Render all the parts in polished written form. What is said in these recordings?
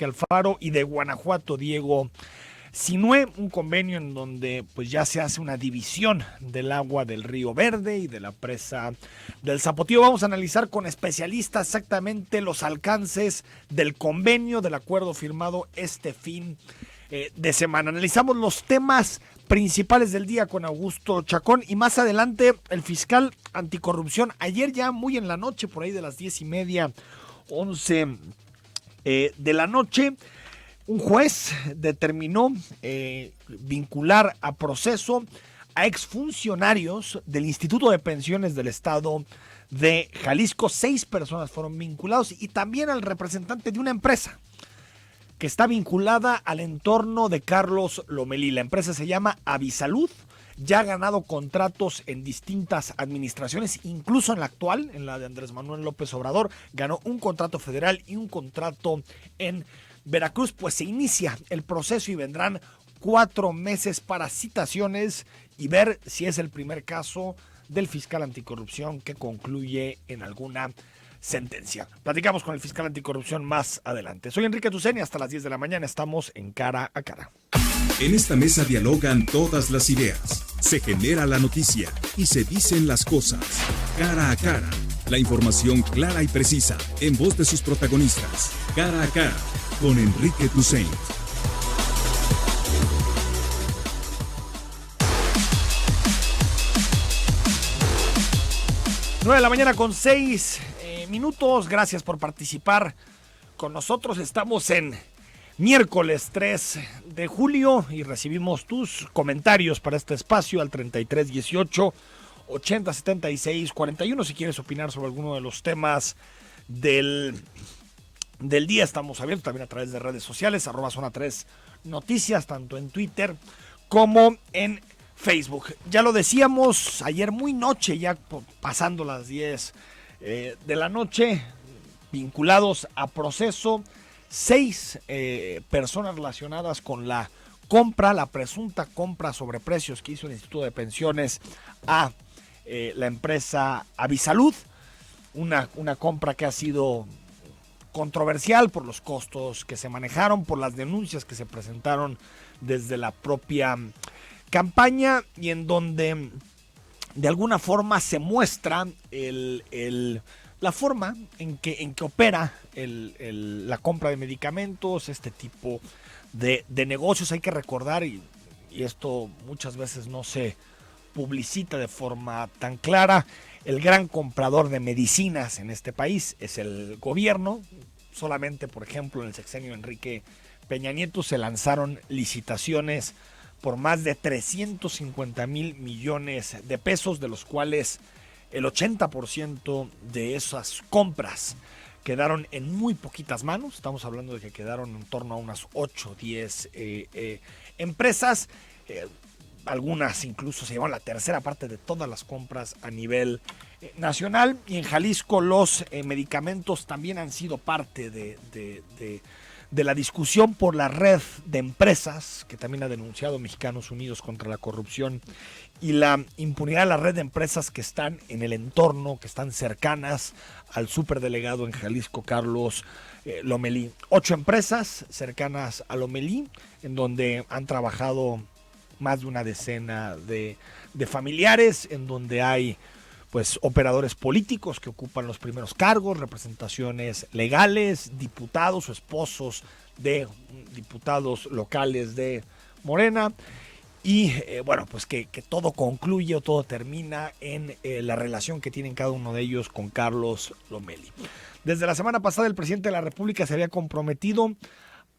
Alfaro, y de Guanajuato, Diego Sinué, un convenio en donde pues ya se hace una división del agua del Río Verde y de la presa del Zapotillo. Vamos a analizar con especialistas exactamente los alcances del convenio, del acuerdo firmado este fin de semana. Analizamos los temas principales del día con Augusto Chacón y más adelante el fiscal anticorrupción. Ayer ya muy en la noche, por ahí de las 10:30, 11 de la noche, un juez determinó vincular a proceso a exfuncionarios del Instituto de Pensiones del Estado de Jalisco. 6 personas fueron vinculados y también al representante de una empresa que está vinculada al entorno de Carlos Lomelí. La empresa se llama Avisalud. Ya ha ganado contratos en distintas administraciones, incluso en la actual, en la de Andrés Manuel López Obrador, ganó un contrato federal y un contrato en Veracruz. Pues se inicia el proceso y vendrán 4 meses para citaciones y ver si es el primer caso del fiscal anticorrupción que concluye en alguna sentencia. Platicamos con el fiscal anticorrupción más adelante. Soy Enrique Tuceni, hasta las 10 de la mañana estamos en Cara a Cara. En esta mesa dialogan todas las ideas, se genera la noticia y se dicen las cosas. Cara a Cara, la información clara y precisa en voz de sus protagonistas. Cara a Cara, con Enrique Tuceni. Nueve de la mañana con 6 minutos. Gracias por participar con nosotros. Estamos en miércoles 3 de julio y recibimos tus comentarios para este espacio al 33 18 80 76 41. Si quieres opinar sobre alguno de los temas del día, estamos abiertos también a través de redes sociales, @Zona 3 Noticias, tanto en Twitter como en Facebook. Ya lo decíamos ayer muy noche, ya pasando las 10 de la noche, vinculados a proceso 6 personas relacionadas con la presunta compra sobre precios que hizo el Instituto de Pensiones a la empresa Avisalud. Una compra que ha sido controversial por los costos que se manejaron, por las denuncias que se presentaron desde la propia campaña y en donde de alguna forma se muestra la forma en que opera la compra de medicamentos, este tipo de negocios. Hay que recordar, y esto muchas veces no se publicita de forma tan clara, el gran comprador de medicinas en este país es el gobierno. Solamente, por ejemplo, en el sexenio Enrique Peña Nieto se lanzaron licitaciones por más de 350,000 millones de pesos, de los cuales el 80% de esas compras quedaron en muy poquitas manos. Estamos hablando de que quedaron en torno a unas 8 o 10 empresas. Algunas incluso se llevaron la tercera parte de todas las compras a nivel nacional. Y en Jalisco los medicamentos también han sido parte de la discusión por la red de empresas que también ha denunciado Mexicanos Unidos contra la Corrupción y la impunidad de la red de empresas que están en el entorno, que están cercanas al superdelegado en Jalisco, Carlos Lomelí. 8 empresas cercanas a Lomelí, en donde han trabajado más de una decena de familiares, en donde hay pues operadores políticos que ocupan los primeros cargos, representaciones legales, diputados o esposos de diputados locales de Morena. Y bueno, pues que todo concluye o todo termina en la relación que tienen cada uno de ellos con Carlos Lomelí. Desde la semana pasada el presidente de la República se había comprometido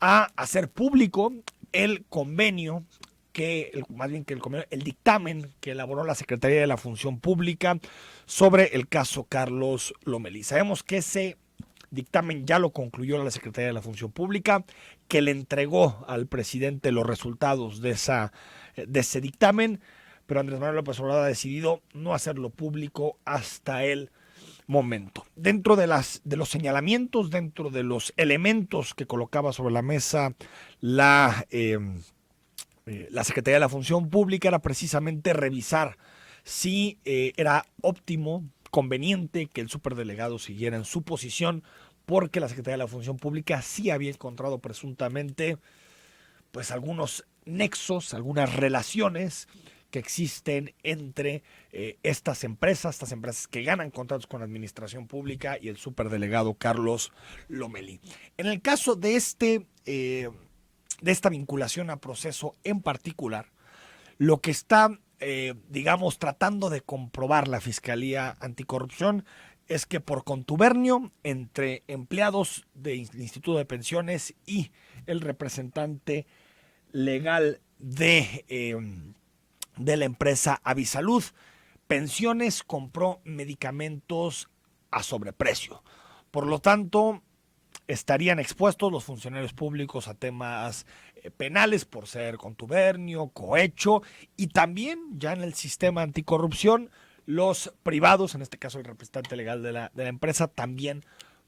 a hacer público el convenio el dictamen que elaboró la Secretaría de la Función Pública sobre el caso Carlos Lomelí. Sabemos que ese dictamen ya lo concluyó la Secretaría de la Función Pública, que le entregó al presidente los resultados de ese dictamen, pero Andrés Manuel López Obrador ha decidido no hacerlo público hasta el momento. Dentro de los señalamientos, dentro de los elementos que colocaba sobre la mesa la Secretaría de la Función Pública, era precisamente revisar si era óptimo, conveniente que el superdelegado siguiera en su posición porque la Secretaría de la Función Pública sí había encontrado presuntamente pues algunos nexos, algunas relaciones que existen entre estas empresas que ganan contratos con la administración pública y el superdelegado Carlos Lomelí. En el caso de esta vinculación a proceso en particular, lo que está, digamos, tratando de comprobar la Fiscalía Anticorrupción es que por contubernio entre empleados del Instituto de Pensiones y el representante legal de la empresa Avisalud, Pensiones compró medicamentos a sobreprecio. Por lo tanto, estarían expuestos los funcionarios públicos a temas penales por ser contubernio, cohecho, y también ya en el sistema anticorrupción los privados, en este caso el representante legal de la empresa, también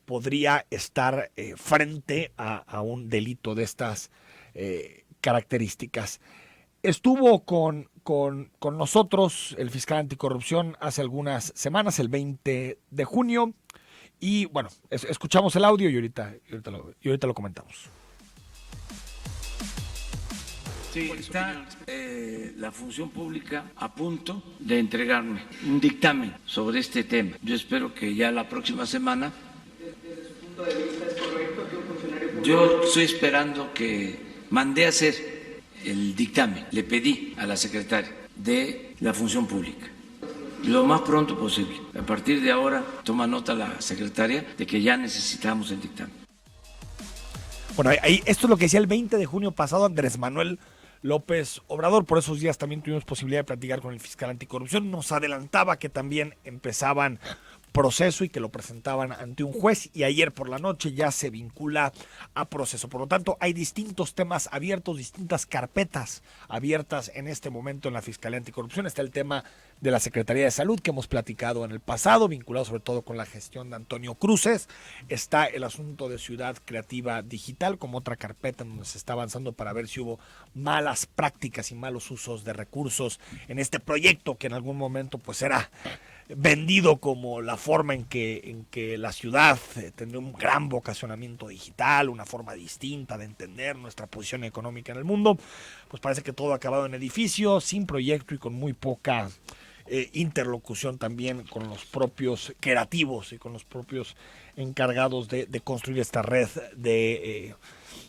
podría estar frente a un delito de estas características. Estuvo con nosotros el fiscal anticorrupción hace algunas semanas, el 20 de junio, y bueno, escuchamos el audio y ahorita lo comentamos. Sí, está la función pública a punto de entregarme un dictamen sobre este tema. Yo espero que ya la próxima semana. ¿Desde su punto de vista es correcto que un funcionario público... Yo estoy esperando que mandé a hacer el dictamen. Le pedí a la secretaria de la función pública lo más pronto posible. A partir de ahora toma nota la secretaria de que ya necesitamos el dictamen. Bueno, esto es lo que decía el 20 de junio pasado Andrés Manuel López Obrador. Por esos días también tuvimos posibilidad de platicar con el fiscal anticorrupción. Nos adelantaba que también empezaban proceso y que lo presentaban ante un juez, y ayer por la noche ya se vincula a proceso. Por lo tanto, hay distintos temas abiertos, distintas carpetas abiertas en este momento en la Fiscalía Anticorrupción. Está el tema de la Secretaría de Salud, que hemos platicado en el pasado, vinculado sobre todo con la gestión de Antonio Cruces. Está el asunto de Ciudad Creativa Digital como otra carpeta en donde se está avanzando para ver si hubo malas prácticas y malos usos de recursos en este proyecto que en algún momento pues era vendido como la forma en que la ciudad tendría un gran vocacionamiento digital, una forma distinta de entender nuestra posición económica en el mundo. Pues parece que todo ha acabado en edificio, sin proyecto y con muy poca interlocución también con los propios creativos y con los propios encargados de construir esta red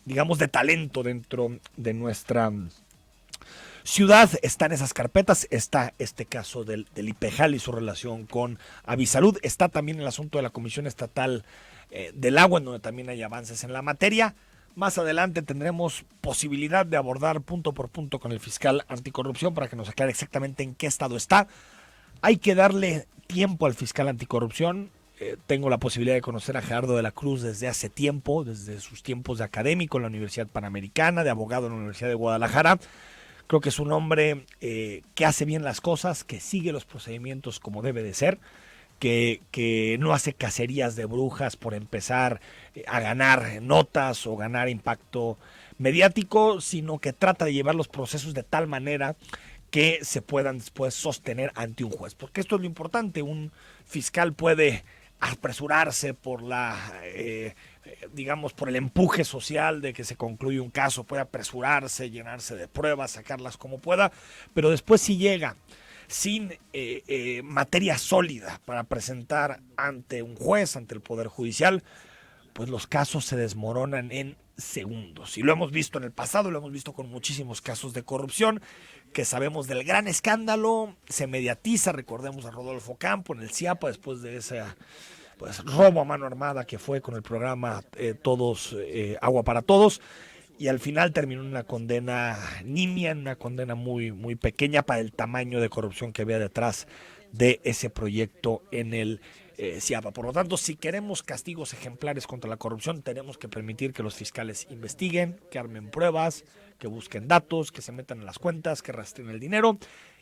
digamos, de talento dentro de nuestra ciudad. Están esas carpetas, está este caso del IPEJAL y su relación con Avisalud, está también el asunto de la Comisión Estatal del Agua, en donde también hay avances en la materia. Más adelante tendremos posibilidad de abordar punto por punto con el fiscal anticorrupción para que nos aclare exactamente en qué estado está. Hay que darle tiempo al fiscal anticorrupción. Tengo la posibilidad de conocer a Gerardo de la Cruz desde hace tiempo, desde sus tiempos de académico en la Universidad Panamericana, de abogado en la Universidad de Guadalajara. Creo que es un hombre que hace bien las cosas, que sigue los procedimientos como debe de ser, que no hace cacerías de brujas por empezar a ganar notas o ganar impacto mediático, sino que trata de llevar los procesos de tal manera que se puedan después sostener ante un juez. Porque esto es lo importante, un fiscal puede apresurarse por digamos, por el empuje social de que se concluye un caso, puede apresurarse, llenarse de pruebas, sacarlas como pueda, pero después si llega sin materia sólida para presentar ante un juez, ante el Poder Judicial, pues los casos se desmoronan en segundos. Y lo hemos visto en el pasado, lo hemos visto con muchísimos casos de corrupción, que sabemos del gran escándalo, se mediatiza, recordemos a Rodolfo Campo en el CIAPA después de ese robo a mano armada que fue con el programa Agua para Todos, y al final terminó en una condena nimia, en una condena muy, muy pequeña para el tamaño de corrupción que había detrás de ese proyecto en el CIAPA. Por lo tanto, si queremos castigos ejemplares contra la corrupción, tenemos que permitir que los fiscales investiguen, que armen pruebas, que busquen datos, que se metan en las cuentas, que rastreen el dinero,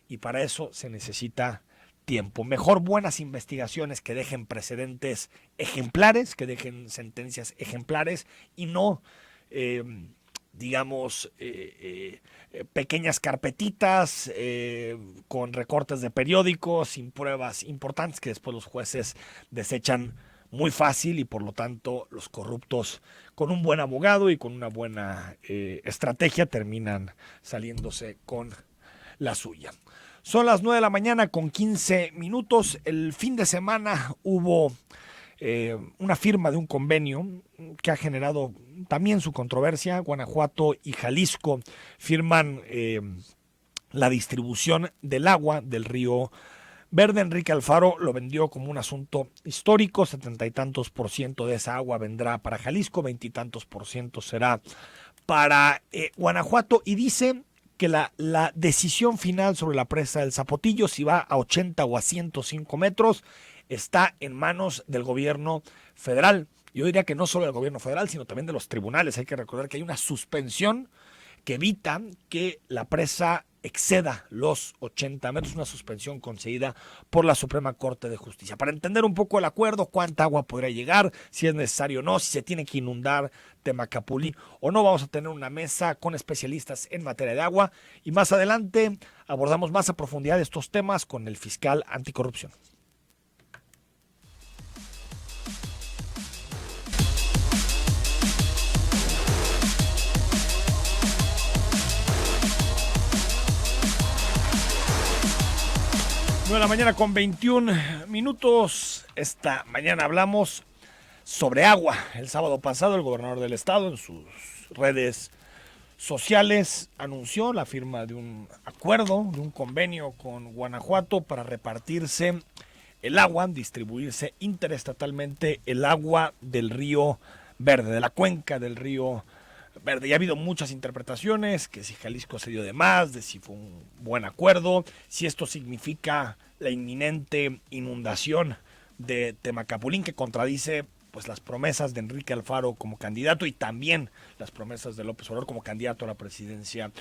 y para eso se necesita tiempo. Mejor buenas investigaciones que dejen precedentes ejemplares, que dejen sentencias ejemplares, y no digamos, pequeñas carpetitas con recortes de periódicos, sin pruebas importantes que después los jueces desechan muy fácil y por lo tanto los corruptos con un buen abogado y con una buena estrategia terminan saliéndose con la suya. Son las 9 de la mañana con 15 minutos. El fin de semana hubo una firma de un convenio que ha generado también su controversia. Guanajuato y Jalisco firman la distribución del agua del río Verde. Enrique Alfaro lo vendió como un asunto histórico. 70 y tantos % de esa agua vendrá para Jalisco, 20 y tantos % será para Guanajuato, y dice que la decisión final sobre la presa del Zapotillo, si va a 80 o a 105 metros, está en manos del gobierno federal. Yo diría que no solo del gobierno federal, sino también de los tribunales. Hay que recordar que hay una suspensión que evita que la presa exceda los 80 metros, una suspensión concedida por la Suprema Corte de Justicia. Para entender un poco el acuerdo, cuánta agua podría llegar, si es necesario o no, si se tiene que inundar Temacapulín o no, vamos a tener una mesa con especialistas en materia de agua y más adelante abordamos más a profundidad estos temas con el fiscal anticorrupción. De la mañana con 21 minutos. Esta mañana hablamos sobre agua. El sábado pasado el gobernador del estado en sus redes sociales anunció la firma de un acuerdo, de un convenio con Guanajuato para repartirse el agua, distribuirse interestatalmente el agua del río Verde, de la cuenca del río Verde. Y ha habido muchas interpretaciones, que si Jalisco se dio de más, de si fue un buen acuerdo, si esto significa la inminente inundación de Temacapulín, que contradice pues las promesas de Enrique Alfaro como candidato y también las promesas de López Obrador como candidato a la presidencia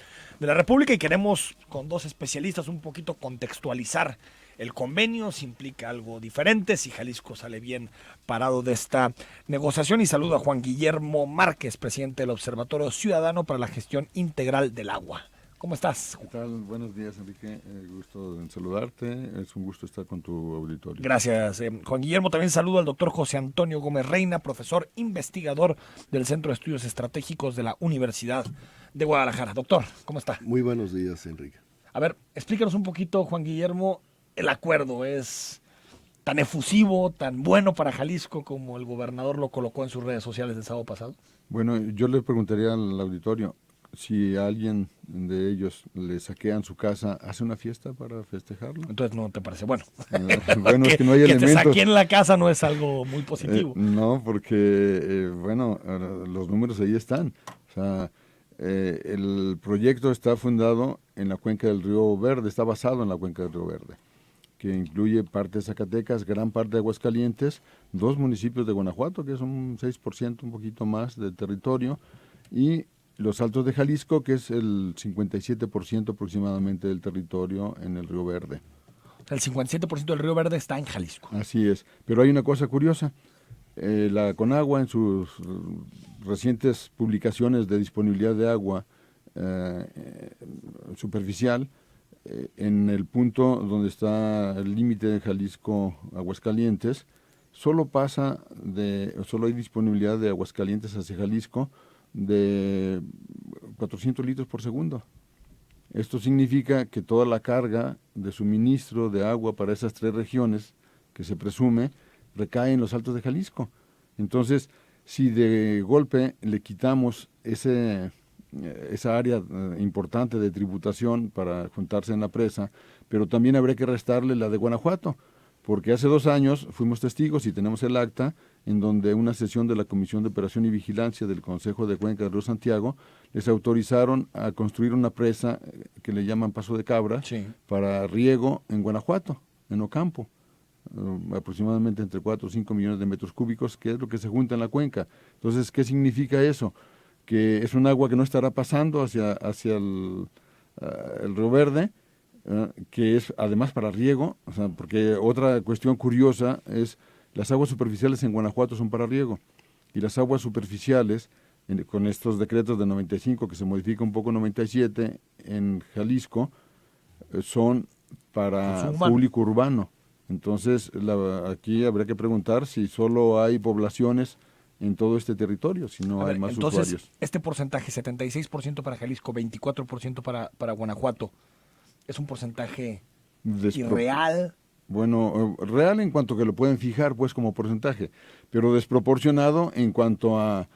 de la República. Y queremos con dos especialistas un poquito contextualizar el convenio, si implica algo diferente, si Jalisco sale bien parado de esta negociación. Y saludo a Juan Guillermo Márquez, presidente del Observatorio Ciudadano para la Gestión Integral del Agua. ¿Cómo estás? ¿Qué tal? Buenos días, Enrique. Gusto en saludarte. Es un gusto estar con tu auditorio. Gracias, Juan Guillermo. También saludo al doctor José Antonio Gómez Reina, profesor investigador del Centro de Estudios Estratégicos de la Universidad de Guadalajara. Doctor, ¿cómo está? Muy buenos días, Enrique. A ver, explícanos un poquito, Juan Guillermo. ¿El acuerdo es tan efusivo, tan bueno para Jalisco como el gobernador lo colocó en sus redes sociales el sábado pasado? Bueno, yo le preguntaría al auditorio, si a alguien de ellos le saquean su casa, ¿hace una fiesta para festejarlo? Entonces no te parece bueno. Bueno, es que no hay elementos. Que te saquen la casa no es algo muy positivo. No, porque, bueno, los números ahí están. O sea, el proyecto está fundado en la cuenca del Río Verde, está basado en la cuenca del Río Verde, que incluye parte de Zacatecas, gran parte de Aguascalientes, 2 municipios de Guanajuato, que es un 6%, un poquito más del territorio, y los Altos de Jalisco, que es el 57% aproximadamente del territorio en el Río Verde. El 57% del Río Verde está en Jalisco. Así es, pero hay una cosa curiosa. La Conagua, en sus recientes publicaciones de disponibilidad de agua superficial, en el punto donde está el límite de Jalisco-Aguascalientes, solo hay disponibilidad de Aguascalientes hacia Jalisco de 400 litros por segundo. Esto significa que toda la carga de suministro de agua para esas 3 regiones, que se presume, recae en los Altos de Jalisco. Entonces, si de golpe le quitamos esa área importante de tributación para juntarse en la presa, pero también habría que restarle la de Guanajuato, porque hace 2 años fuimos testigos y tenemos el acta en donde una sesión de la Comisión de Operación y Vigilancia del Consejo de Cuenca del Río Santiago les autorizaron a construir una presa que le llaman Paso de Cabra, sí, para riego en Guanajuato, en Ocampo, aproximadamente entre 4 o 5 millones de metros cúbicos, que es lo que se junta en la cuenca. Entonces, ¿qué significa eso? Que es un agua que no estará pasando hacia el Río Verde, que es además para riego, o sea, porque otra cuestión curiosa es las aguas superficiales en Guanajuato son para riego y las aguas superficiales con estos decretos de 95 que se modifica un poco 97 en Jalisco son para público urbano. Entonces, aquí habría que preguntar si solo hay poblaciones en todo este territorio, si no hay más entonces, usuarios. este porcentaje, 76% para Jalisco, 24% para Guanajuato, ¿es un porcentaje irreal? Bueno, real en cuanto que lo pueden fijar pues como porcentaje, pero desproporcionado en cuanto a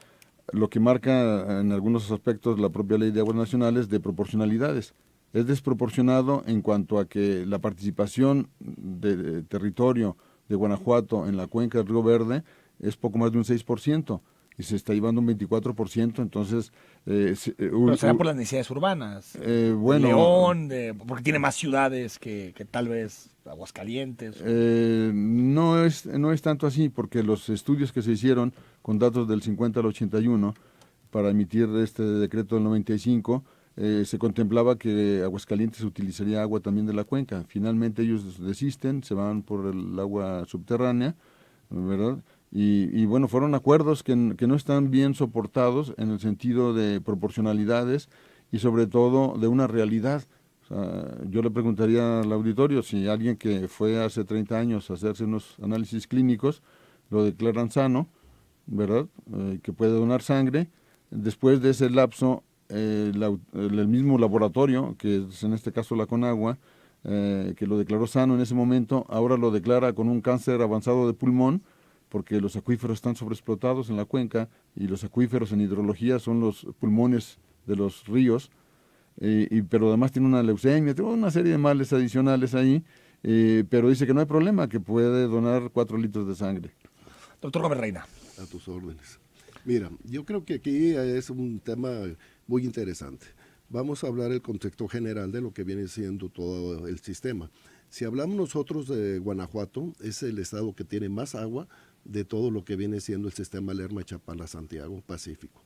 lo que marca en algunos aspectos la propia Ley de Aguas Nacionales de proporcionalidades. Es desproporcionado en cuanto a que la participación de territorio de Guanajuato en la cuenca del Río Verde es poco más de un 6% y se está llevando un 24%, entonces... Pero será por las necesidades urbanas. Bueno, León, porque tiene más ciudades que tal vez Aguascalientes. No es tanto así, porque los estudios que se hicieron con datos del 50 al 81 para emitir este decreto del 95, se contemplaba que Aguascalientes utilizaría agua también de la cuenca. Finalmente ellos desisten, se van por el agua subterránea, ¿verdad? Y bueno, fueron acuerdos que no están bien soportados en el sentido de proporcionalidades y sobre todo de una realidad. O sea, yo le preguntaría al auditorio si alguien que fue hace 30 años a hacerse unos análisis clínicos lo declaran sano, ¿verdad? Que puede donar sangre. Después de ese lapso, el mismo laboratorio, que es en este caso la Conagua, que lo declaró sano en ese momento, ahora lo declara con un cáncer avanzado de pulmón, porque los acuíferos están sobreexplotados en la cuenca y los acuíferos en hidrología son los pulmones de los ríos, pero además tiene una leucemia, tiene una serie de males adicionales ahí, pero dice que no hay problema, que puede donar 4 litros de sangre. Doctor Gómez Reina. A tus órdenes. Mira, yo creo que aquí es un tema muy interesante. Vamos a hablar el contexto general de lo que viene siendo todo el sistema. Si hablamos nosotros de Guanajuato, es el estado que tiene más agua de todo lo que viene siendo el sistema Lerma-Chapala-Santiago Pacífico.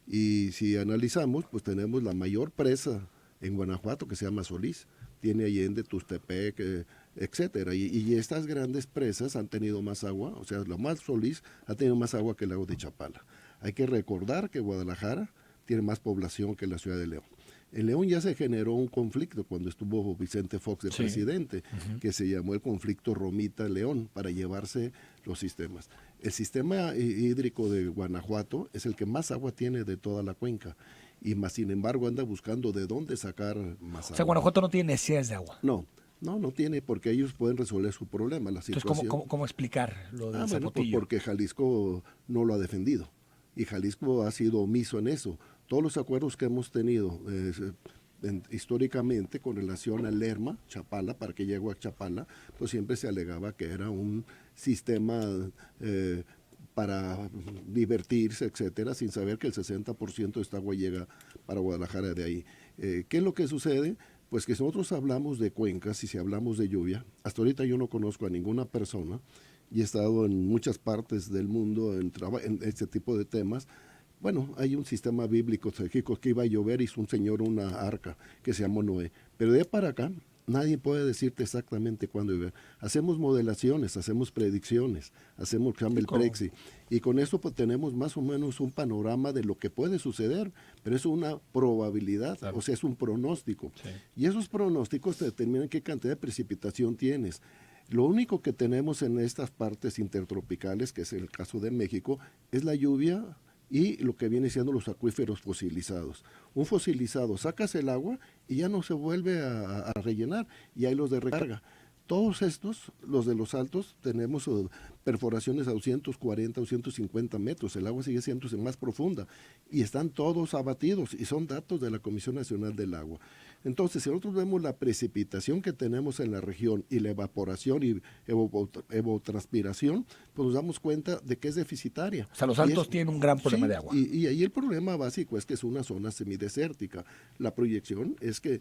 Y si analizamos, pues tenemos la mayor presa en Guanajuato, que se llama Solís, tiene Allende, Tustepec, etcétera. Y estas grandes presas han tenido más agua, o sea, la más Solís ha tenido más agua que el lago de Chapala. Hay que recordar que Guadalajara tiene más población que la ciudad de León. En León ya se generó un conflicto cuando estuvo Vicente Fox de presidente, que se llamó el conflicto Romita-León, para llevarse los sistemas. El sistema hídrico de Guanajuato es el que más agua tiene de toda la cuenca, y más sin embargo anda buscando de dónde sacar más agua. O sea, Guanajuato no tiene necesidades de agua. No tiene, porque ellos pueden resolver su problema, la situación. Entonces, ¿cómo explicar lo del Bueno, pues Zapotillo? porque Jalisco no lo ha defendido, y Jalisco ha sido omiso en eso. Todos los acuerdos que hemos tenido históricamente con relación al Lerma, Chapala, para que llegó a Chapala, pues siempre se alegaba que era un sistema para divertirse, etcétera, sin saber que el 60% de esta agua llega para Guadalajara de ahí. ¿Qué es lo que sucede? Pues que si nosotros hablamos de cuencas y si hablamos de lluvia, hasta ahorita yo no conozco a ninguna persona, y he estado en muchas partes del mundo en este tipo de temas. Bueno, hay un sistema bíblico que iba a llover, hizo un señor una arca que se llamó Noé, pero de ahí para acá nadie puede decirte exactamente cuándo llover. Hacemos modelaciones, hacemos predicciones, hacemos el Prexi, y con eso pues tenemos más o menos un panorama de lo que puede suceder, pero es una probabilidad, claro. O sea, es un pronóstico. Sí. Y esos pronósticos te determinan qué cantidad de precipitación tienes. Lo único que tenemos en estas partes intertropicales, que es el caso de México, es la lluvia y lo que viene siendo los acuíferos fosilizados. Un fosilizado, sacas el agua y ya no se vuelve a rellenar, y hay los de recarga. Todos estos, los de los altos, tenemos perforaciones a 240 o 150 metros, el agua sigue siendo más profunda, y están todos abatidos, y son datos de la Comisión Nacional del Agua. Entonces, si nosotros vemos la precipitación que tenemos en la región y la evaporación y evotranspiración, pues nos damos cuenta de que es deficitaria. O sea, los altos tienen un gran problema de agua. Y ahí el problema básico es que es una zona semidesértica. La proyección es que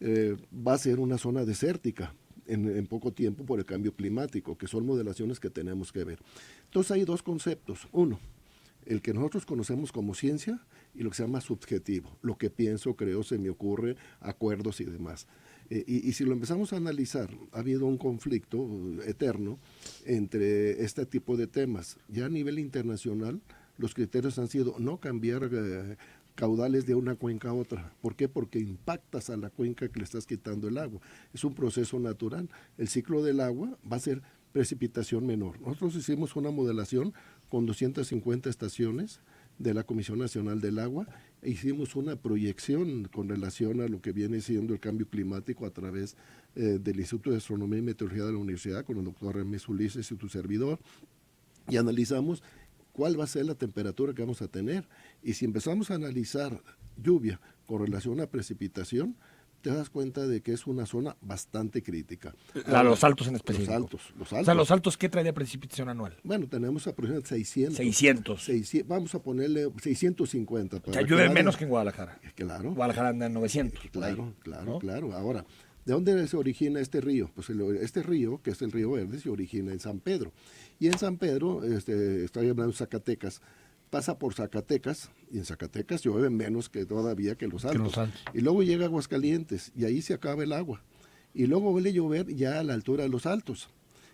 va a ser una zona desértica en poco tiempo por el cambio climático, que son modelaciones que tenemos que ver. Entonces hay dos conceptos. Uno, el que nosotros conocemos como ciencia, y lo que se llama subjetivo, lo que pienso, creo, se me ocurre, acuerdos y demás. Y si lo empezamos a analizar, ha habido un conflicto eterno entre este tipo de temas. Ya a nivel internacional, los criterios han sido no cambiar caudales de una cuenca a otra. ¿Por qué? Porque impactas a la cuenca que le estás quitando el agua. Es un proceso natural. El ciclo del agua va a ser precipitación menor. Nosotros hicimos una modelación con 250 estaciones de la Comisión Nacional del Agua. Hicimos una proyección con relación a lo que viene siendo el cambio climático a través del Instituto de Astronomía y Meteorología de la Universidad, con el doctor Hermes Ulises y tu servidor, y analizamos cuál va a ser la temperatura que vamos a tener. Y si empezamos a analizar lluvia con relación a precipitación, te das cuenta de que es una zona bastante crítica. Los altos en específico. Los altos. O sea, los altos, ¿qué trae de precipitación anual? Bueno, tenemos aproximadamente 600. 600. Vamos a ponerle 650. O sea, llueve menos que en Guadalajara. Claro. Guadalajara anda en 900. Claro. ¿no? Ahora, ¿de dónde se origina este río? Pues este río, que es el río Verde, se origina en San Pedro. Y en San Pedro, estoy hablando de Zacatecas, pasa por Zacatecas, y en Zacatecas llueve menos que todavía que los altos. Y luego llega a Aguascalientes, y ahí se acaba el agua. Y luego vuelve a llover ya a la altura de los altos.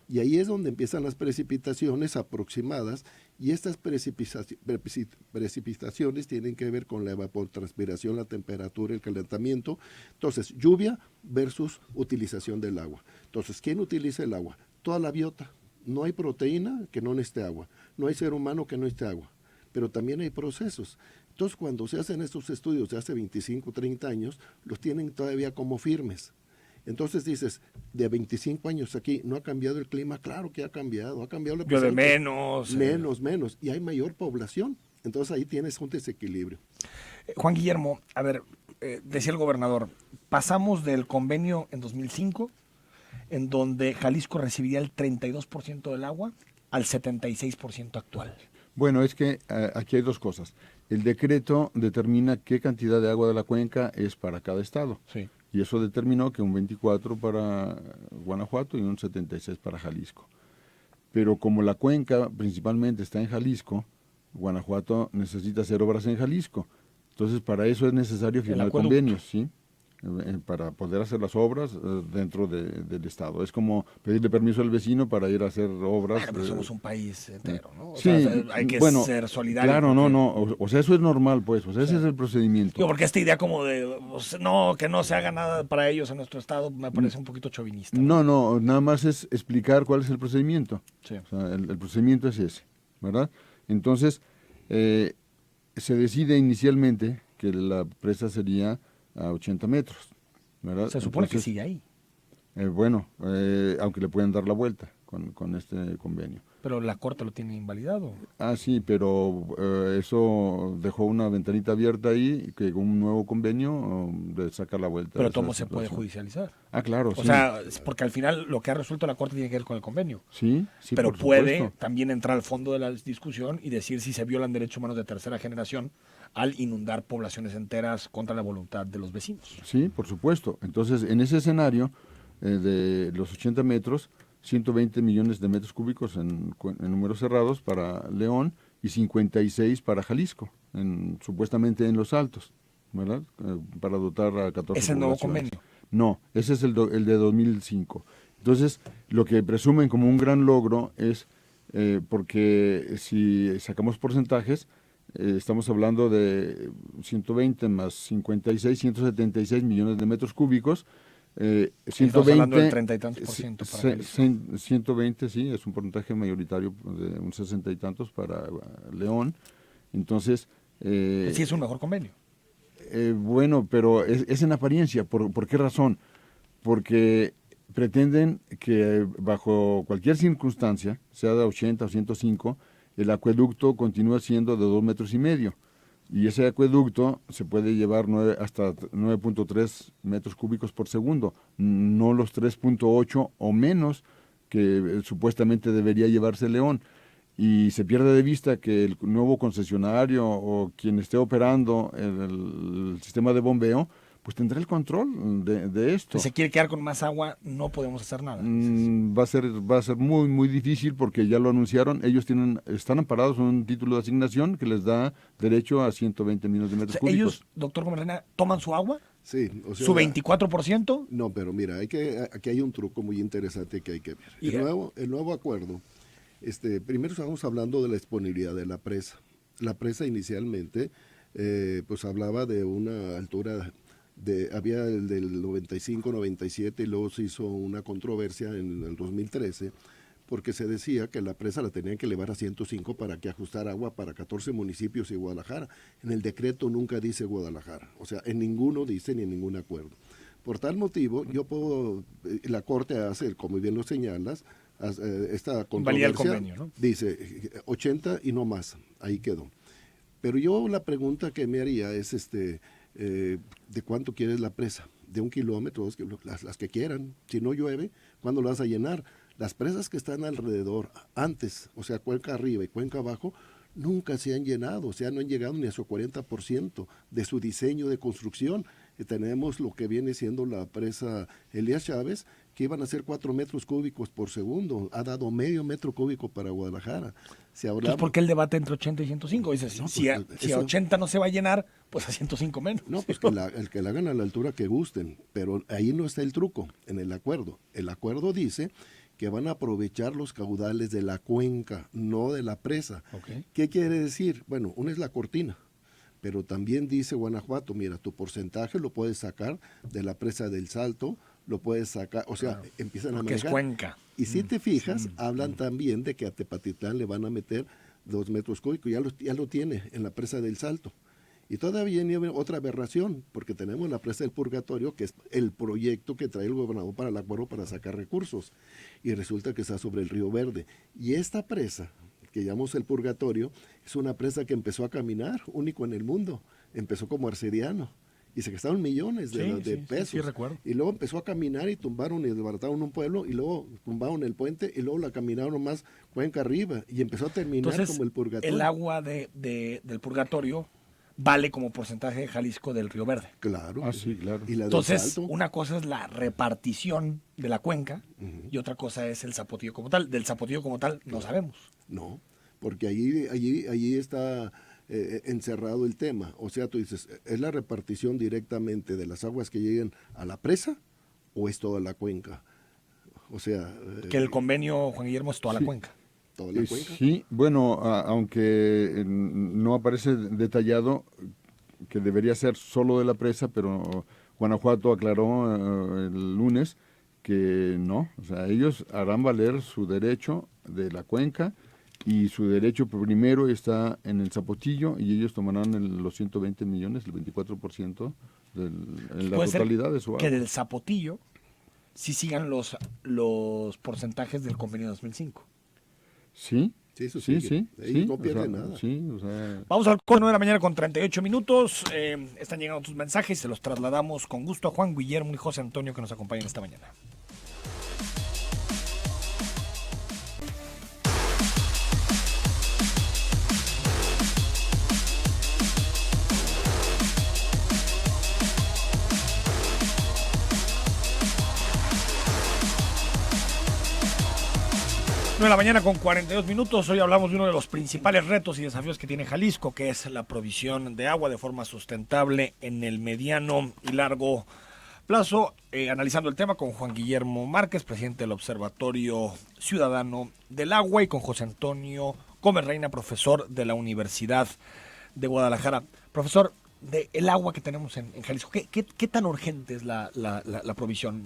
Y ahí es donde empiezan las precipitaciones aproximadas, y estas precipitaciones tienen que ver con la evapotranspiración, la temperatura, el calentamiento. Entonces, lluvia versus utilización del agua. Entonces, ¿quién utiliza el agua? Toda la biota. No hay proteína que no necesite agua, no hay ser humano que no necesite agua, pero también hay procesos. Entonces, cuando se hacen estos estudios de hace 25, 30 años, los tienen todavía como firmes. Entonces dices, de 25 años aquí, ¿no ha cambiado el clima? Claro que ha cambiado la llueve menos. Menos, y hay mayor población. Entonces ahí tienes un desequilibrio. Juan Guillermo, a ver, decía el gobernador, pasamos del convenio en 2005, en donde Jalisco recibiría el 32% del agua, al 76% actual. Bueno, es que aquí hay dos cosas. El decreto determina qué cantidad de agua de la cuenca es para cada estado. Sí. Y eso determinó que un 24 para Guanajuato y un 76 para Jalisco. Pero como la cuenca principalmente está en Jalisco, Guanajuato necesita hacer obras en Jalisco. Entonces, para eso es necesario firmar convenios, ¿sí? Para poder hacer las obras dentro del Estado. Es como pedirle permiso al vecino para ir a hacer obras. Pero somos un país entero, ¿no? O sí, sea, hay que ser solidario. Claro, porque... O sea, eso es normal, pues. O sea, ese es el procedimiento. Digo, porque esta idea como de, no, que no se haga nada para ellos en nuestro Estado, me parece un poquito chauvinista. No, nada más es explicar cuál es el procedimiento. Sí. O sea, el procedimiento es ese, ¿verdad? Entonces, se decide inicialmente que la presa sería a 80 metros, ¿verdad? Se supone que sigue ahí. Aunque le pueden dar la vuelta con este convenio. Pero la Corte lo tiene invalidado. Ah, sí, pero eso dejó una ventanita abierta ahí, que un nuevo convenio de sacar la vuelta. Pero ¿cómo se puede judicializar? Ah, claro, O sea, porque al final lo que ha resuelto la Corte tiene que ver con el convenio. Sí, pero por puede supuesto. también entrar al fondo de la discusión y decir si se violan derechos humanos de tercera generación al inundar poblaciones enteras contra la voluntad de los vecinos. Sí, por supuesto. Entonces, en ese escenario de los 80 metros, 120 millones de metros cúbicos en números cerrados para León y 56 para Jalisco, supuestamente en los altos, ¿verdad? Para dotar a 14 ¿Es el nuevo convenio? No, ese es el de 2005. Entonces, lo que presumen como un gran logro es, porque si sacamos porcentajes, estamos hablando de 120 más 56, 176 millones de metros cúbicos. 120, hablando del 30 y tantos por ciento para Jalisco. 120, sí, es un porcentaje mayoritario de un 60 y tantos para León. Entonces... sí, es un mejor convenio. Bueno, pero es en apariencia. ¿Por qué razón? Porque pretenden que bajo cualquier circunstancia, sea de 80 o 105, el acueducto continúa siendo de 2 metros y medio. Y ese acueducto se puede llevar hasta 9.3 metros cúbicos por segundo, no los 3.8 o menos que supuestamente debería llevarse León. Y se pierde de vista que el nuevo concesionario o quien esté operando el sistema de bombeo, pues tendrá el control de esto. Si se quiere quedar con más agua, no podemos hacer nada. Va a ser muy, muy difícil porque ya lo anunciaron. Ellos están amparados en un título de asignación que les da derecho a 120 millones de metros cúbicos. ¿Ellos, doctor Gómez, toman su agua? Sí. O sea, ¿Su 24%? No, pero mira, aquí hay un truco muy interesante que hay que ver. El nuevo acuerdo, primero estamos hablando de la disponibilidad de la presa. La presa inicialmente pues hablaba de una altura había el del 95, 97 y luego se hizo una controversia en el 2013 porque se decía que la presa la tenían que elevar a 105 para que ajustara agua para 14 municipios y Guadalajara. En el decreto nunca dice Guadalajara, o sea, en ninguno dice ni en ningún acuerdo. Por tal motivo, yo puedo, la Corte hace, como bien lo señalas, esta controversia, el convenio, ¿no? Dice 80 y no más, ahí quedó. Pero yo la pregunta que me haría es, ¿de cuánto quieres la presa? ¿De 1 kilómetro? Las que quieran. Si no llueve, ¿cuándo lo vas a llenar? Las presas que están alrededor, antes, o sea, cuenca arriba y cuenca abajo, nunca se han llenado, o sea, no han llegado ni a su 40% de su diseño de construcción. Tenemos lo que viene siendo la presa Elías Chávez, que iban a ser 4 metros cúbicos por segundo, ha dado medio metro cúbico para Guadalajara. Entonces, ¿por qué el debate entre 80 y 105? Dices, no, si a 80 no se va a llenar, pues a 105 menos. No, pues el que la hagan a la altura que gusten, pero ahí no está el truco, en el acuerdo. El acuerdo dice que van a aprovechar los caudales de la cuenca, no de la presa. Okay. ¿Qué quiere decir? Bueno, una es la cortina, pero también dice Guanajuato, mira, tu porcentaje lo puedes sacar de la presa del Salto, lo puedes sacar, o sea, empiezan a manejar. Porque es cuenca. Y si te fijas, hablan también de que a Tepatitlán le van a meter 2 metros cúbicos, ya lo tiene en la presa del Salto. Y todavía viene otra aberración, porque tenemos la presa del Purgatorio, que es el proyecto que trae el gobernador para el acuerdo para sacar recursos. Y resulta que está sobre el Río Verde. Y esta presa, que llamamos el Purgatorio, es una presa que empezó a caminar, único en el mundo. Empezó como arcediano. Y se gastaron millones de pesos. Sí, recuerdo. Y luego empezó a caminar y tumbaron y desbarataron un pueblo, y luego tumbaron el puente, y luego la caminaron más cuenca arriba. Y empezó a terminar. Entonces, como el Purgatorio. El agua del Purgatorio vale como porcentaje de Jalisco del Río Verde. Claro. Sí, claro. Y la entonces, una cosa es la repartición de la cuenca y otra cosa es el zapotillo como tal. Del zapotillo como tal no sabemos. No, porque allí está encerrado el tema. O sea, tú dices, ¿es la repartición directamente de las aguas que lleguen a la presa o es toda la cuenca? O sea... que el convenio, Juan Guillermo, es toda la cuenca. ¿Toda la cuenca? Sí, bueno, aunque no aparece detallado que debería ser solo de la presa, pero Guanajuato aclaró el lunes que no, o sea, ellos harán valer su derecho de la cuenca y su derecho primero está en el Zapotillo y ellos tomarán los 120 millones, el 24% en la totalidad de su agua. Que del Zapotillo sí sigan los porcentajes del convenio 2005. Sí, eso sí. No pierde nada. Sí, o sea... Vamos al corte 9 de la mañana con 38 minutos. Están llegando tus mensajes, se los trasladamos con gusto a Juan Guillermo y José Antonio que nos acompañan esta mañana. De la mañana con 42 minutos. Hoy hablamos de uno de los principales retos y desafíos que tiene Jalisco, que es la provisión de agua de forma sustentable en el mediano y largo plazo. Analizando el tema con Juan Guillermo Márquez, presidente del Observatorio Ciudadano del Agua, y con José Antonio Gómez Reina, profesor de la Universidad de Guadalajara. Profesor, del agua que tenemos en Jalisco, ¿qué tan urgente es la provisión?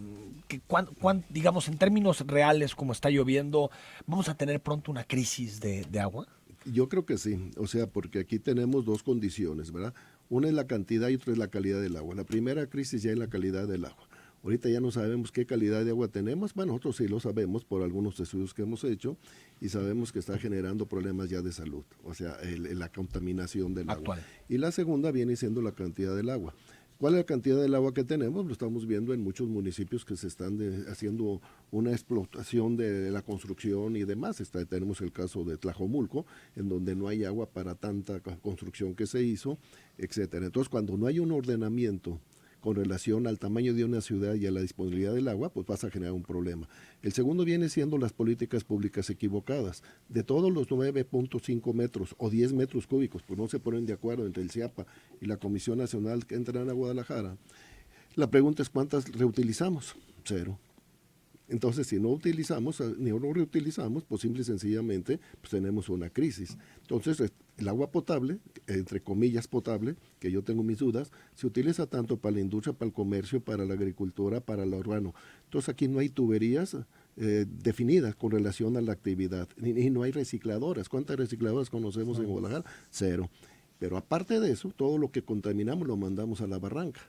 Digamos, en términos reales, como está lloviendo, ¿vamos a tener pronto una crisis de agua? Yo creo que sí, o sea, porque aquí tenemos dos condiciones, ¿verdad? Una es la cantidad y otra es la calidad del agua. La primera crisis ya es la calidad del agua. Ahorita ya no sabemos qué calidad de agua tenemos. Bueno, nosotros sí lo sabemos por algunos estudios que hemos hecho y sabemos que está generando problemas ya de salud, o sea, la contaminación del actual. Agua. Y la segunda viene siendo la cantidad del agua. ¿Cuál es la cantidad del agua que tenemos? Lo estamos viendo en muchos municipios que se están haciendo una explotación de la construcción y demás. Tenemos el caso de Tlajomulco, en donde no hay agua para tanta construcción que se hizo, etcétera. Entonces, cuando no hay un ordenamiento con relación al tamaño de una ciudad y a la disponibilidad del agua, pues vas a generar un problema. El segundo viene siendo las políticas públicas equivocadas. De todos los 9.5 metros o 10 metros cúbicos, pues no se ponen de acuerdo entre el CIAPA y la Comisión Nacional que entran a Guadalajara. La pregunta es ¿cuántas reutilizamos? 0. Entonces, si no utilizamos, ni no reutilizamos, pues simple y sencillamente pues tenemos una crisis. Entonces, el agua potable, entre comillas potable, que yo tengo mis dudas, se utiliza tanto para la industria, para el comercio, para la agricultura, para lo urbano. Entonces aquí no hay tuberías definidas con relación a la actividad, y no hay recicladoras. ¿Cuántas recicladoras conocemos en Guadalajara? 0. Pero aparte de eso, todo lo que contaminamos lo mandamos a la barranca.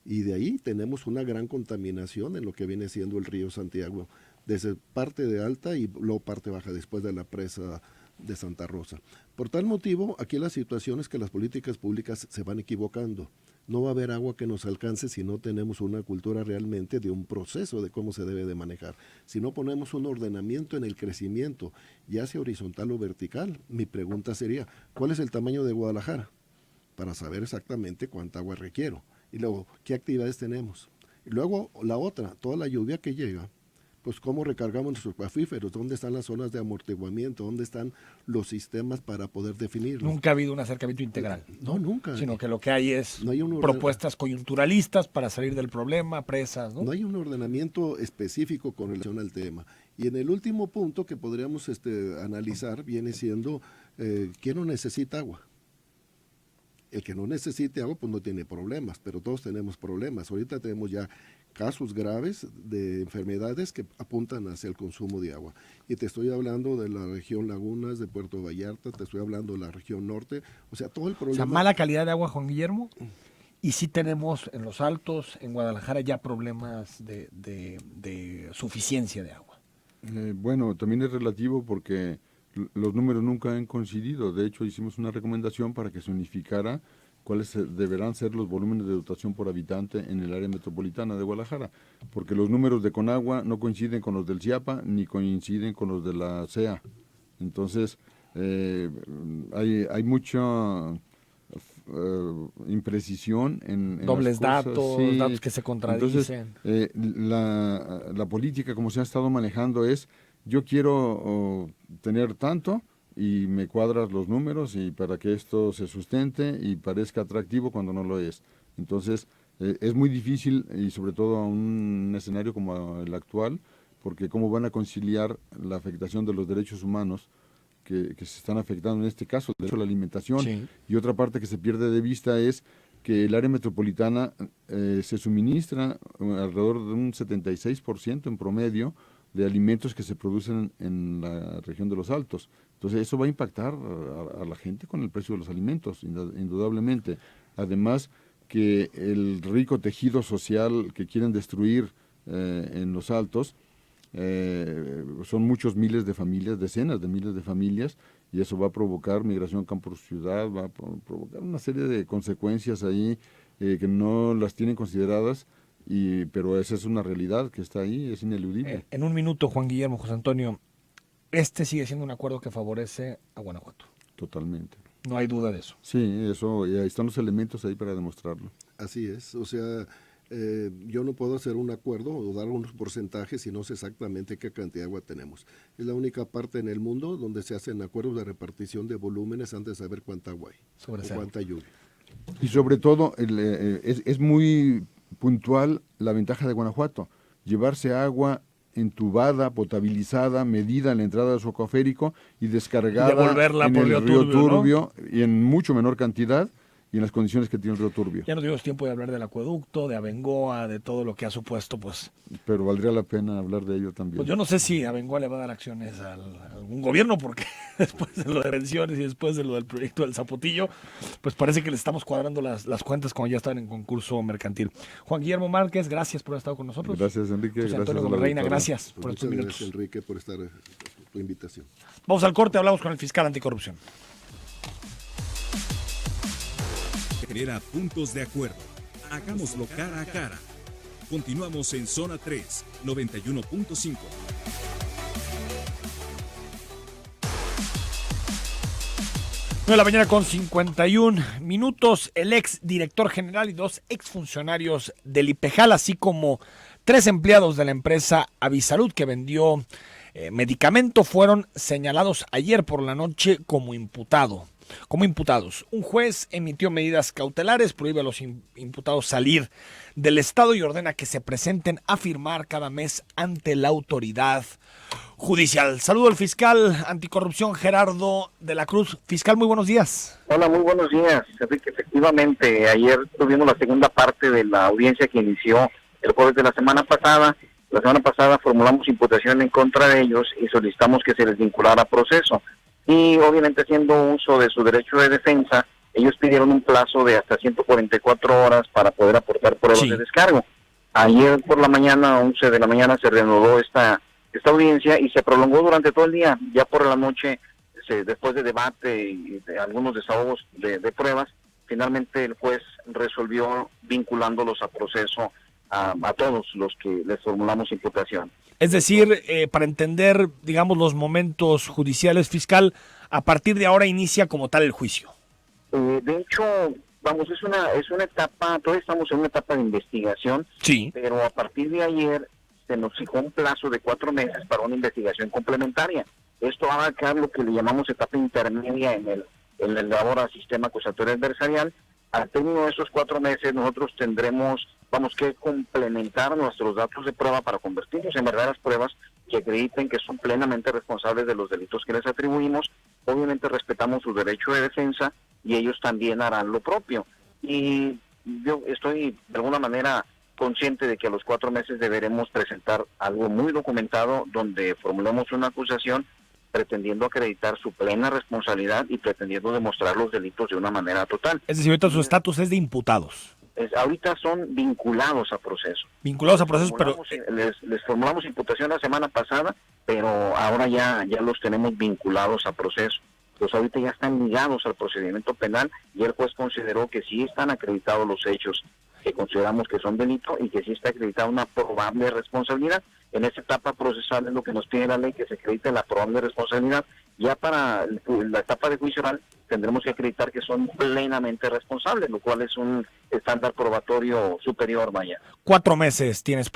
Y de ahí tenemos una gran contaminación en lo que viene siendo el río Santiago, desde parte de alta y luego parte baja, después de la presa de Santa Rosa. Por tal motivo, aquí la situación es que las políticas públicas se van equivocando. No va a haber agua que nos alcance si no tenemos una cultura realmente de un proceso de cómo se debe de manejar. Si no ponemos un ordenamiento en el crecimiento, ya sea horizontal o vertical, mi pregunta sería, ¿cuál es el tamaño de Guadalajara? Para saber exactamente cuánta agua requiero. Y luego, ¿qué actividades tenemos? Y luego, la otra, toda la lluvia que llega, pues cómo recargamos nuestros acuíferos, dónde están las zonas de amortiguamiento, dónde están los sistemas para poder definirlos. Nunca ha habido un acercamiento integral. No, nunca. Sino que lo que hay es No hay propuestas coyunturalistas para salir del problema, presas, ¿no? No hay un ordenamiento específico con relación al tema. Y en el último punto que podríamos analizar viene siendo, ¿quién no necesita agua? El que no necesite agua pues no tiene problemas, pero todos tenemos problemas. Ahorita tenemos ya casos graves de enfermedades que apuntan hacia el consumo de agua. Y te estoy hablando de la región Lagunas, de Puerto Vallarta, te estoy hablando de la región norte, o sea, todo el problema. O sea, mala calidad de agua, Juan Guillermo, y sí tenemos en los Altos, en Guadalajara, ya problemas de suficiencia de agua. Bueno, también es relativo porque los números nunca han coincidido. De hecho, hicimos una recomendación para que se unificara cuáles deberán ser los volúmenes de dotación por habitante en el área metropolitana de Guadalajara, porque los números de Conagua no coinciden con los del CIAPA ni coinciden con los de la CEA. Entonces, hay mucha imprecisión en dobles las cosas. datos, Sí. datos que se contradicen. Entonces, la política como se ha estado manejando es, yo quiero tener tanto y me cuadras los números y para que esto se sustente y parezca atractivo cuando no lo es. Entonces, es muy difícil, y sobre todo a un escenario como el actual, porque cómo van a conciliar la afectación de los derechos humanos que se están afectando, en este caso, el derecho a la alimentación. Sí. Y otra parte que se pierde de vista es que el área metropolitana se suministra alrededor de un 76% en promedio de alimentos que se producen en la región de los Altos. Entonces eso va a impactar a la gente con el precio de los alimentos, indudablemente. Además que el rico tejido social que quieren destruir en los Altos, son muchos miles de familias, decenas de miles de familias, y eso va a provocar migración campo-ciudad, va a provocar una serie de consecuencias ahí que no las tienen consideradas, pero esa es una realidad que está ahí, es ineludible. En un minuto, Juan Guillermo, José Antonio, este sigue siendo un acuerdo que favorece a Guanajuato. Totalmente. No hay duda de eso. Sí, eso, y ahí están los elementos ahí para demostrarlo. Así es, o sea, yo no puedo hacer un acuerdo o dar unos porcentajes si no sé exactamente qué cantidad de agua tenemos. Es la única parte en el mundo donde se hacen acuerdos de repartición de volúmenes antes de saber cuánta agua hay o cuánta lluvia. Y sobre todo, es muy puntual la ventaja de Guanajuato, llevarse agua entubada, potabilizada, medida en la entrada de su acuaférico y descargada en el río Turbio, ¿no? Y en mucho menor cantidad y en las condiciones que tiene el río Turbio. Ya no tuvimos tiempo de hablar del acueducto, de Abengoa, de todo lo que ha supuesto, pues. Pero valdría la pena hablar de ello también. Pues yo no sé si Abengoa le va a dar acciones a algún gobierno, porque después de lo de pensiones y después de lo del proyecto del Zapotillo, pues parece que le estamos cuadrando las cuentas cuando ya están en concurso mercantil. Juan Guillermo Márquez, gracias por haber estado con nosotros. Gracias, Enrique. José Gracias Antonio a la Reina, doctora. gracias por estos minutos. Gracias, Enrique, por tu invitación. Vamos al corte, hablamos con el fiscal anticorrupción. Genera puntos de acuerdo. Hagámoslo cara a cara. Continuamos en Zona 3, 91.5. De la mañana con 51 minutos, el ex director general y 2 exfuncionarios del IPEJAL, así como 3 empleados de la empresa Avisalud que vendió medicamento, fueron señalados ayer por la noche como imputado. como imputados. Un juez emitió medidas cautelares, prohíbe a los imputados salir del estado y ordena que se presenten a firmar cada mes ante la autoridad judicial. Saludo al fiscal anticorrupción Gerardo de la Cruz. Fiscal, muy buenos días. Hola, muy buenos días, Enrique. Efectivamente, ayer tuvimos la segunda parte de la audiencia que inició el jueves de la semana pasada. La semana pasada formulamos imputación en contra de ellos y solicitamos que se les vinculara a proceso. Y obviamente, haciendo uso de su derecho de defensa, ellos pidieron un plazo de hasta 144 horas para poder aportar pruebas de descargo. Ayer por la mañana, 11 de la mañana, se reanudó esta audiencia y se prolongó durante todo el día. Ya por la noche, después de debate y de algunos desahogos de pruebas, finalmente el juez resolvió vinculándolos a proceso a todos los que les formulamos imputación. Es decir, para entender, digamos, los momentos judiciales, fiscal, a partir de ahora inicia como tal el juicio. De hecho, vamos, es una etapa, todavía estamos en una etapa de investigación, sí, pero a partir de ayer se nos fijó un plazo de 4 meses para una investigación complementaria. Esto va a abarcar lo que le llamamos etapa intermedia en el ahora sistema acusatorio adversarial. Al término de esos 4 meses nosotros tendremos, que complementar nuestros datos de prueba para convertirlos en verdaderas pruebas que acrediten que son plenamente responsables de los delitos que les atribuimos. Obviamente respetamos su derecho de defensa y ellos también harán lo propio. Y yo estoy de alguna manera consciente de que a los 4 meses deberemos presentar algo muy documentado donde formulemos una acusación pretendiendo acreditar su plena responsabilidad y pretendiendo demostrar los delitos de una manera total. Es decir, ahorita su estatus es de imputados. Ahorita son vinculados a proceso. Vinculados a proceso, pero les formulamos imputación la semana pasada, pero ahora ya los tenemos vinculados a proceso. Pues ahorita ya están ligados al procedimiento penal y el juez consideró que sí están acreditados los hechos que consideramos que son delito y que sí está acreditada una probable responsabilidad. En esta etapa procesal es lo que nos pide la ley, que se acredite la probable responsabilidad. Ya para la etapa de juicio oral tendremos que acreditar que son plenamente responsables, lo cual es un estándar probatorio superior, vaya. 4 meses tienen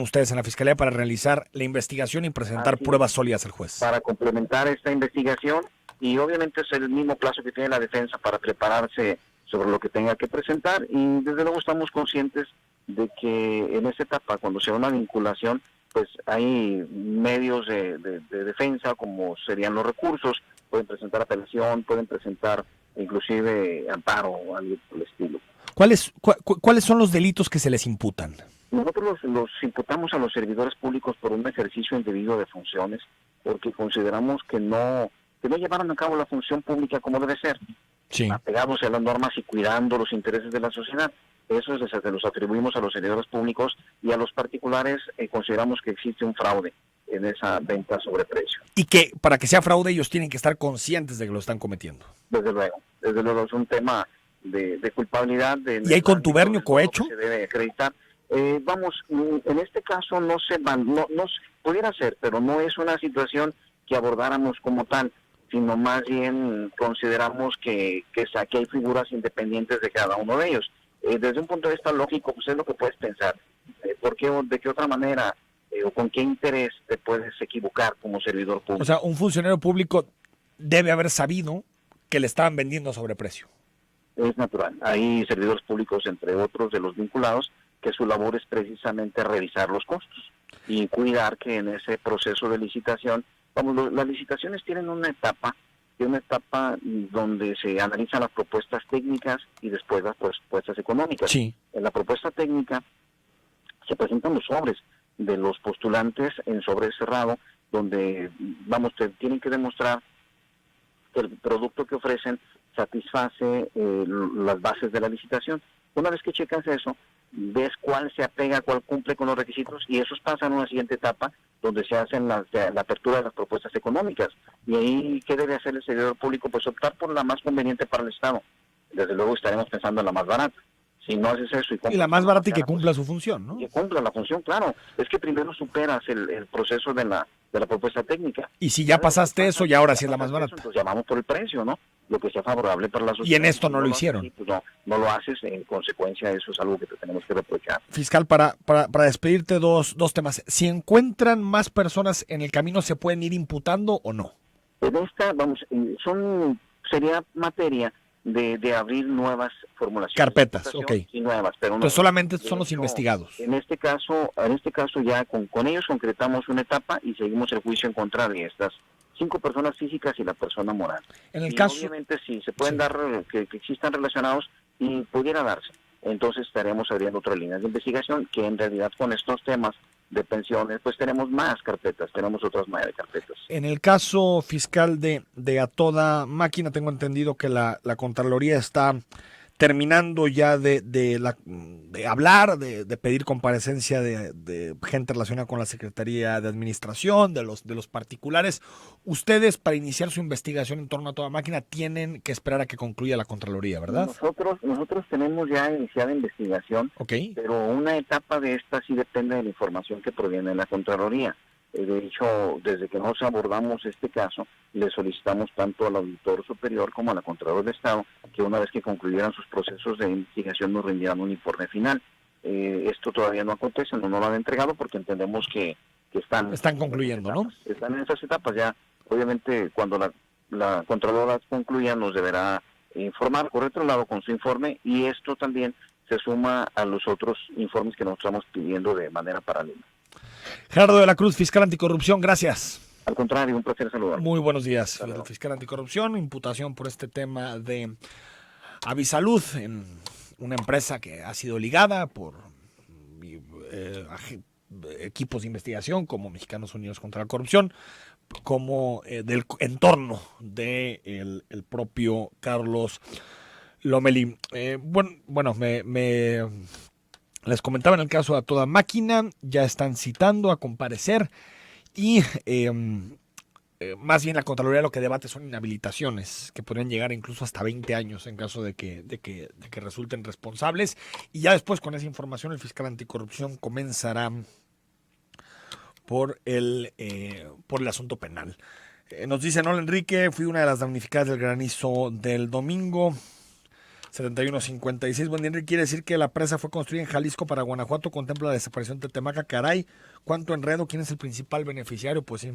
ustedes en la Fiscalía para realizar la investigación y presentar pruebas sólidas al juez. Para complementar esta investigación, y obviamente es el mismo plazo que tiene la defensa para prepararse sobre lo que tenga que presentar, y desde luego estamos conscientes de que en esta etapa, cuando sea una vinculación, pues hay medios de defensa, como serían los recursos, pueden presentar apelación, pueden presentar inclusive amparo o algo por el estilo. ¿Cuáles son los delitos que se les imputan? Nosotros los imputamos a los servidores públicos por un ejercicio indebido de funciones, porque consideramos que no llevaron a cabo la función pública como debe ser, apegados a las normas y cuidando los intereses de la sociedad. Eso se los atribuimos a los servidores públicos, y a los particulares consideramos que existe un fraude en esa venta sobre precio. Y que para que sea fraude ellos tienen que estar conscientes de que lo están cometiendo. Desde luego es un tema de culpabilidad. ¿Y hay contubernio, cohecho? Se debe acreditar. En este caso no pudiera ser, pero no es una situación que abordáramos como tal, sino más bien consideramos que hay figuras independientes de cada uno de ellos. Desde un punto de vista lógico, pues es lo que puedes pensar. ¿De qué otra manera o con qué interés te puedes equivocar como servidor público? O sea, un funcionario público debe haber sabido que le estaban vendiendo a sobreprecio. Es natural. Hay servidores públicos, entre otros de los vinculados, que su labor es precisamente revisar los costos y cuidar que en ese proceso de licitación, las licitaciones tienen una etapa donde se analizan las propuestas técnicas y después las propuestas económicas. Sí. En la propuesta técnica se presentan los sobres de los postulantes en sobre cerrado, donde tienen que demostrar que el producto que ofrecen satisface las bases de la licitación. Una vez que checas eso, ves cuál se apega, cuál cumple con los requisitos, y esos pasan a una siguiente etapa donde se hacen la apertura de las propuestas económicas. Y ahí, ¿qué debe hacer el servidor público? Pues optar por la más conveniente para el Estado. Desde luego estaremos pensando en la más barata. Si no haces eso y la más barata y que cumpla su función, ¿no? Que cumpla la función, claro. Es que primero superas el proceso de la propuesta técnica. Y si ya pasaste eso, y ahora sí es la más barata. Entonces llamamos por el precio, ¿no? Lo que sea favorable para la sociedad. Y en esto no lo hicieron. Así, pues no lo haces, en consecuencia eso es algo que te tenemos que reprochar. Fiscal, para despedirte, dos temas. Si encuentran más personas en el camino, ¿se pueden ir imputando o no? En esta, son sería materia de abrir nuevas formulaciones. Carpetas, ok. Y nuevas, pero Entonces solamente son los investigados. En este caso ya con ellos concretamos una etapa y seguimos el juicio en contra de estas 5 personas físicas y la persona moral. En el y caso, obviamente sí, se pueden dar que existan relacionados y pudiera darse. Entonces estaremos abriendo otras líneas de investigación que en realidad con estos temas de pensiones, pues tenemos más carpetas, tenemos otras 9 carpetas. En el caso fiscal de A Toda Máquina, tengo entendido que la Contraloría está terminando ya de hablar, de pedir comparecencia de gente relacionada con la Secretaría de Administración, de los particulares. Ustedes, para iniciar su investigación en torno a Toda Máquina, tienen que esperar a que concluya la Contraloría, ¿verdad? Nosotros tenemos ya iniciada investigación, pero una etapa de esta sí depende de la información que proviene de la Contraloría. De hecho, desde que nos abordamos este caso, le solicitamos tanto al auditor superior como a la Contralor de Estado que una vez que concluyeran sus procesos de investigación nos rindieran un informe final. Esto todavía no acontece, no nos lo han entregado porque entendemos que están concluyendo, ¿no? Están en esas etapas ya. Obviamente, cuando la Contralora concluya, nos deberá informar por otro lado con su informe, y esto también se suma a los otros informes que nosotros estamos pidiendo de manera paralela. Gerardo de la Cruz, fiscal anticorrupción, gracias. Al contrario, un placer saludar. Muy buenos días. El fiscal anticorrupción, imputación por este tema de Avisalud, en una empresa que ha sido ligada por equipos de investigación como Mexicanos Unidos contra la Corrupción, como del entorno de el propio Carlos Lomelí. Les comentaba, en el caso de A Toda Máquina, ya están citando a comparecer y más bien la Contraloría lo que debate son inhabilitaciones que podrían llegar incluso hasta 20 años en caso de que resulten responsables, y ya después con esa información el fiscal anticorrupción comenzará por el asunto penal. Nos dice Noel Enrique, fui una de las damnificadas del granizo del domingo. 7156. Buen día, Enrique. Quiere decir que la presa fue construida en Jalisco para Guanajuato, contempla la desaparición de Temaca. Caray, ¿cuánto enredo? ¿Quién es el principal beneficiario? Pues sí.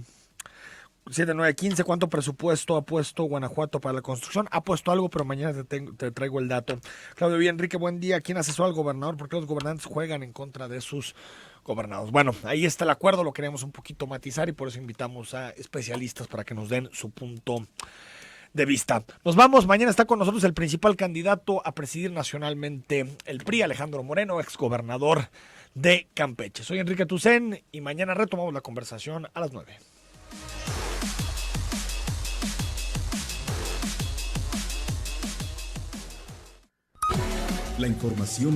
7915, ¿cuánto presupuesto ha puesto Guanajuato para la construcción? Ha puesto algo, pero mañana te traigo el dato. Claudio Villa, Enrique, buen día. ¿Quién asesoró al gobernador? ¿Por qué los gobernantes juegan en contra de sus gobernados? Bueno, ahí está el acuerdo, lo queremos un poquito matizar y por eso invitamos a especialistas para que nos den su punto de vista. Nos vamos, mañana está con nosotros el principal candidato a presidir nacionalmente el PRI, Alejandro Moreno, exgobernador de Campeche. Soy Enrique Tucen y mañana retomamos la conversación a las 9. La información